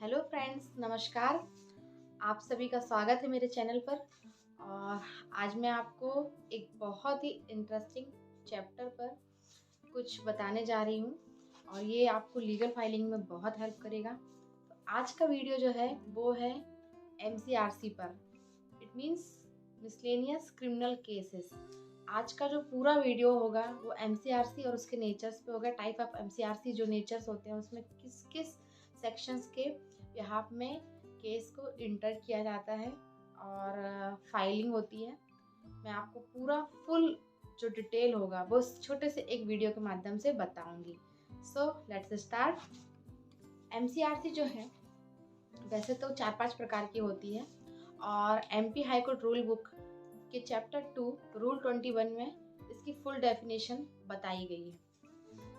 Hello friends, नमस्कार। आप सभी का स्वागत है मेरे चैनल पर। और आज मैं आपको एक बहुत ही इंटरेस्टिंग चैप्टर पर कुछ बताने जा रही हूँ और ये आपको लीगल फाइलिंग में बहुत हेल्प करेगा। तो आज का वीडियो जो है वो है एमसीआरसी पर, it means miscellaneous criminal cases. आज का जो पूरा वीडियो होगा वो एमसीआरसी और उसके नेचर्स पे होगा। टाइप ऑफ एमसीआरसी जो नेचर्स होते हैं उसमें किस किस सेक्शंस के यहाँ में केस को इंटर किया जाता है और फाइलिंग होती है। मैं आपको पूरा फुल जो डिटेल होगा वो छोटे से एक वीडियो के माध्यम से बताऊंगी। So let's start. एमसीआरसी जो है वैसे तो 4-5 प्रकार की होती है और MP high court rule book के चैप्टर 2 रूल 21 में इसकी फुल डेफिनेशन बताई गई है।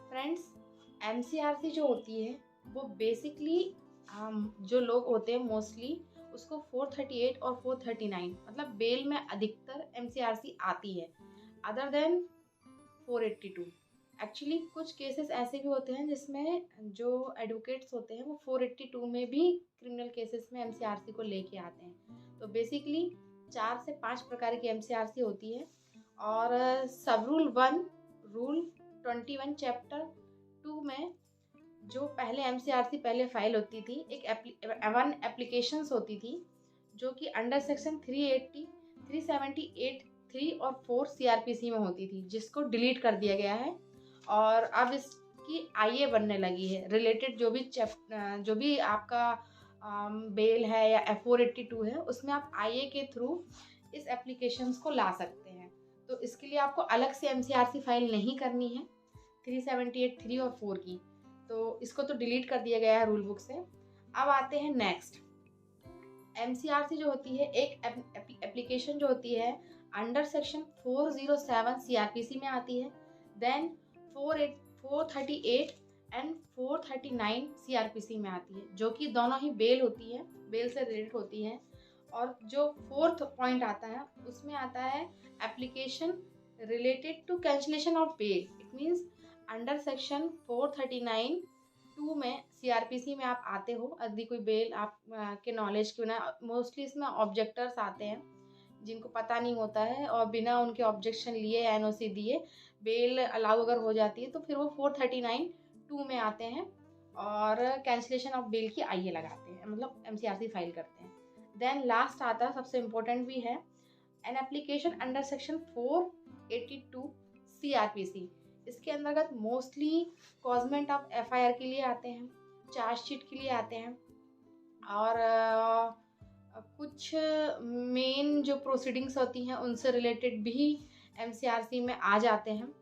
फ्रेंड्स, एमसीआरसी जो होती है वो बेसिकली जो लोग होते हैं मोस्टली उसको 438 और 439 मतलब बेल में अधिकतर एमसीआरसी आती है अदर देन 482। एक्चुअली कुछ केसेस ऐसे भी होते हैं जिसमें जो एडवोकेट्स होते हैं वो 482 में भी क्रिमिनल केसेस में एमसीआरसी को लेके आते हैं। तो बेसिकली 4 से 5 प्रकार की एमसीआरसी होती है और सब रूल 1 रूल 21 चैप्टर 2 में जो पहले एमसीआरसी पहले फाइल होती थी, एक वन एप्लीकेशंस होती थी जो कि अंडर सेक्शन 380, 378, 3 और 4 सीआरपीसी में होती थी, जिसको डिलीट कर दिया गया है और अब इसकी आईए बनने लगी है। रिलेटेड जो भी आपका बेल है या F482 है उसमें आप आईए के थ्रू इस एप्लीकेशंस को ला सकते हैं। तो इसके लिए आपको अलग से एमसीआरसी फाइल नहीं करनी है 378, 3 और 4 की। तो इसको तो डिलीट कर दिया गया है रूल बुक से। अब आते हैं नेक्स्ट। एमसीआरसी जो होती है एक एप्लीकेशन जो होती है अंडर सेक्शन 407 सीआरपीसी में आती है, देन 438 एंड 439 सीआरपीसी में आती है, जो कि दोनों ही बेल होती है, बेल से रिलेटेड होती है। और जो फोर्थ पॉइंट आता है उसमें आता है application related to cancellation of bail. It means under section 439 2 में सीआरपीसी में आप आते हो, यदि कोई बेल आप के नॉलेज क्यों ना, मोस्टली इसमें ऑब्जेक्टर्स आते हैं जिनको पता नहीं होता है और बिना उनके ऑब्जेक्शन लिए एनओसी दिए बेल अलाउ अगर हो जाती है तो फिर वो 439 2 में आते हैं और कैंसिलेशन ऑफ बेल की आईए लगाते हैं, मतलब एमसीआरसी फाइल करते हैं। देन लास्ट आता है, सबसे इम्पोर्टेंट भी है, an application under section 482 CrPC. इसके अंतर्गत मोस्टली कॉजमेंट ऑफ एफआईआर के लिए आते हैं, चार्जशीट के लिए आते हैं और कुछ मेन जो प्रोसीडिंग्स होती हैं उनसे रिलेटेड भी एमसीआरसी में आ जाते हैं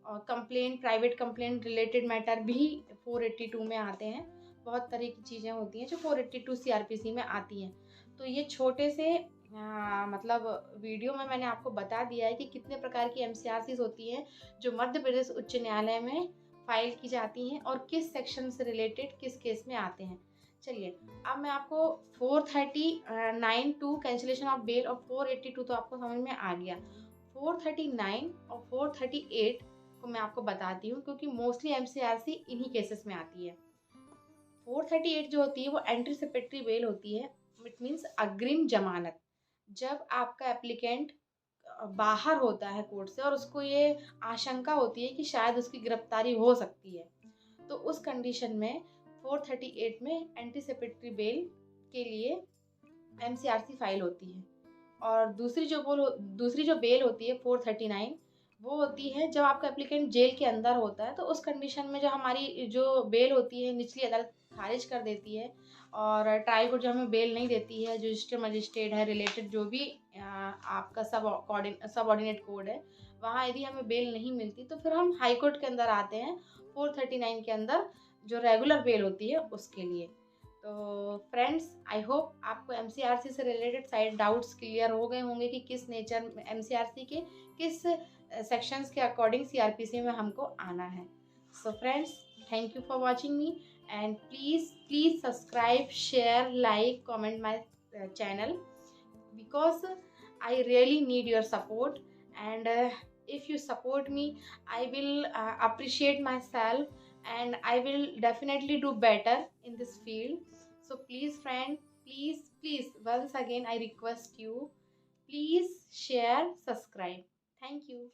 और complaint, private complaint related matter भी 482 में आते हैं। बहुत तरह की चीज़ें होती हैं जो 482 सीआरपीसी में आती हैं। तो ये छोटे से मतलब वीडियो में मैंने आपको बता दिया है कि कितने प्रकार की एमसीआरसीज होती हैं जो मध्य प्रदेश उच्च न्यायालय में फाइल की जाती हैं और किस सेक्शन से रिलेटेड किस केस में आते हैं। चलिए, अब मैं आपको 439 टू कैंसिलेशन ऑफ बेल और 482 तो आपको समझ में आ गया। 439 और 438 को मैं आपको बताती हूँ क्योंकि मोस्टली एमसीआरसी इन्हीं केसेस में आती है। 438 जो होती है वो एंटीसिपेटरी बेल होती है, इट मीन्स अग्रिम जमानत। जब आपका एप्लीकेंट बाहर होता है कोर्ट से और उसको ये आशंका होती है कि शायद उसकी गिरफ्तारी हो सकती है, तो उस कंडीशन में 438 में एंटीसिपेटरी बेल के लिए एमसीआरसी फाइल होती है। और दूसरी जो बेल होती है 439 वो होती है जब आपका एप्लीकेंट जेल के अंदर होता है, तो उस कंडीशन में जो हमारी जो बेल होती है निचली अदालत खारिज कर देती है और ट्रायल कोर्ट जो हमें बेल नहीं देती है, जो रजिस्टर मजिस्ट्रेट है रिलेटेड जो भी आपका सब ऑर्डिनेट कोड है, वहाँ यदि हमें बेल नहीं मिलती तो फिर हम हाई कोर्ट के अंदर आते हैं 439 के अंदर जो रेगुलर बेल होती है उसके लिए। तो फ्रेंड्स, आई होप आपको एमसीआरसी से रिलेटेड सारे डाउट्स क्लियर हो गए होंगे कि किस नेचर एमसीआरसी के किस सेक्शंस के अकॉर्डिंग सीआरपीसी में हमको आना है। So friends, thank you for watching me and please subscribe, share, like, comment my channel because I really need your support and if you support me I will appreciate myself and I will definitely do better in this field. So please friend, please once again I request you, please share, subscribe. Thank you.